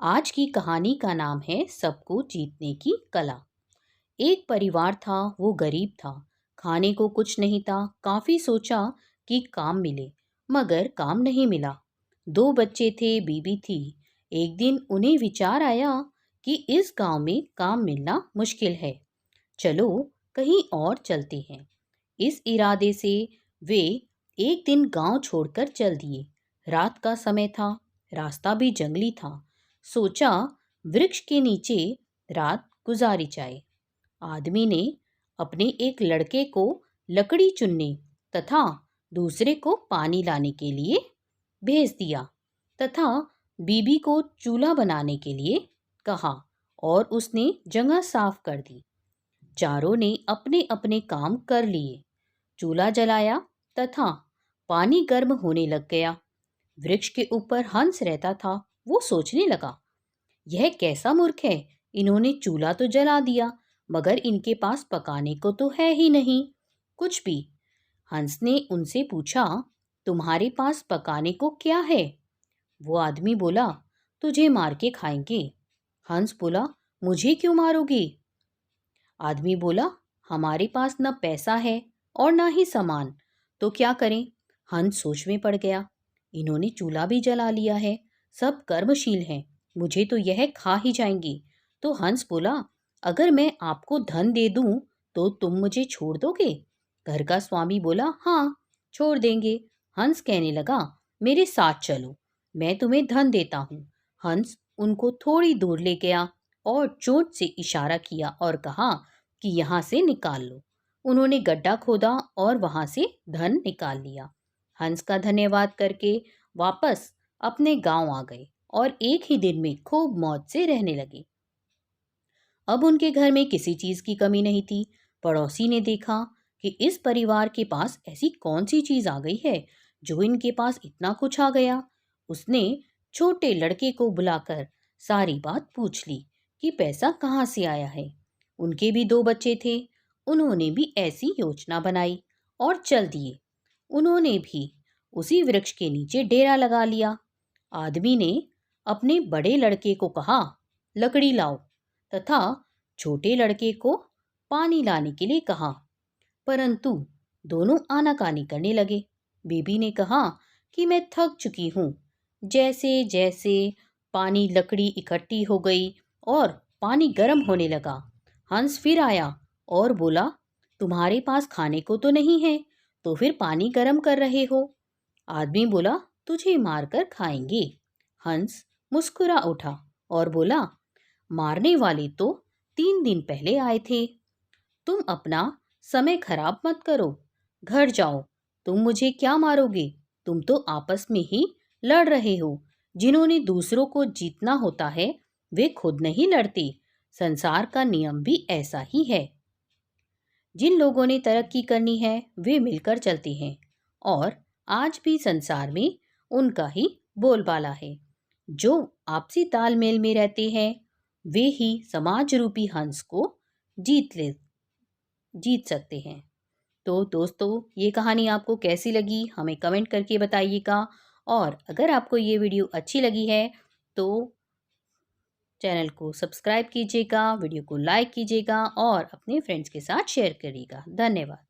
आज की कहानी का नाम है सबको जीतने की कला। एक परिवार था, वो गरीब था। खाने को कुछ नहीं था। काफी सोचा कि काम मिले, मगर काम नहीं मिला। दो बच्चे थे, बीबी थी। एक दिन उन्हें विचार आया कि इस गांव में काम मिलना मुश्किल है। चलो कहीं और चलते हैं। इस इरादे से वे एक दिन गांव छोड़कर चल दिए। रात का समय था, रास्ता भी जंगली था। सोचा वृक्ष के नीचे रात गुजारी जाए। आदमी ने अपने एक लड़के को लकड़ी चुनने तथा दूसरे को पानी लाने के लिए भेज दिया तथा बीबी को चूल्हा बनाने के लिए कहा और उसने जगह साफ कर दी। चारों ने अपने अपने काम कर लिए। चूल्हा जलाया तथा पानी गर्म होने लग गया। वृक्ष के ऊपर हंस रहता था। वो सोचने लगा, यह कैसा मूर्ख है। इन्होंने चूल्हा तो जला दिया, मगर इनके पास पकाने को तो है ही नहीं कुछ भी। हंस ने उनसे पूछा, तुम्हारे पास पकाने को क्या है? वो आदमी बोला, तुझे मार के खाएंगे। हंस बोला, मुझे क्यों मारोगे? आदमी बोला, हमारे पास न पैसा है और ना ही सामान, तो क्या करें? हंस सोच में पड़ गया। इन्होंने चूल्हा भी जला लिया है, सब कर्मशील हैं, मुझे तो यह खा ही जाएंगे। तो हंस बोला, अगर मैं आपको धन दे दूं तो तुम मुझे छोड़ दोगे? घर का स्वामी बोला, हाँ छोड़ देंगे। हंस कहने लगा, मेरे साथ चलो, मैं तुम्हें धन देता हूँ। हंस उनको थोड़ी दूर ले गया और चोंच से इशारा किया और कहा कि यहाँ से निकाल लो। उन्होंने गड्ढा खोदा और वहां से धन निकाल लिया। हंस का धन्यवाद करके वापस अपने गांव आ गए और एक ही दिन में खूब मौज से रहने लगे। अब उनके घर में किसी चीज की कमी नहीं थी। पड़ोसी ने देखा कि इस परिवार के पास ऐसी कौन सी चीज आ गई है जो इनके पास इतना कुछ आ गया। उसने छोटे लड़के को बुलाकर सारी बात पूछ ली कि पैसा कहाँ से आया है। उनके भी दो बच्चे थे। उन्होंने भी ऐसी योजना बनाई और चल दिए। उन्होंने भी उसी वृक्ष के नीचे डेरा लगा लिया। आदमी ने अपने बड़े लड़के को कहा, लकड़ी लाओ, तथा छोटे लड़के को पानी लाने के लिए कहा, परंतु दोनों आनाकानी करने लगे। बीबी ने कहा कि मैं थक चुकी हूँ। जैसे जैसे पानी लकड़ी इकट्ठी हो गई और पानी गर्म होने लगा, हंस फिर आया और बोला, तुम्हारे पास खाने को तो नहीं है, तो फिर पानी गर्म कर रहे हो? आदमी बोला, तुझे मारकर खाएंगे। हंस मुस्कुरा उठा और बोला, मारने वाले तो 3 दिन पहले आए थे। तुम अपना समय खराब मत करो, घर जाओ। तुम मुझे क्या मारोगे? तुम तो आपस में ही लड़ रहे हो। जिन्होंने दूसरों को जीतना होता है वे खुद नहीं लड़ते। संसार का नियम भी ऐसा ही है। जिन लोगों ने तरक्की करनी है वे मिलकर चलते हैं और आज भी संसार में उनका ही बोलबाला है। जो आपसी तालमेल में रहते हैं वे ही समाज रूपी हंस को जीत सकते हैं। तो दोस्तों, ये कहानी आपको कैसी लगी हमें कमेंट करके बताइएगा। और अगर आपको ये वीडियो अच्छी लगी है तो चैनल को सब्सक्राइब कीजिएगा, वीडियो को लाइक कीजिएगा और अपने फ्रेंड्स के साथ शेयर करिएगा। धन्यवाद।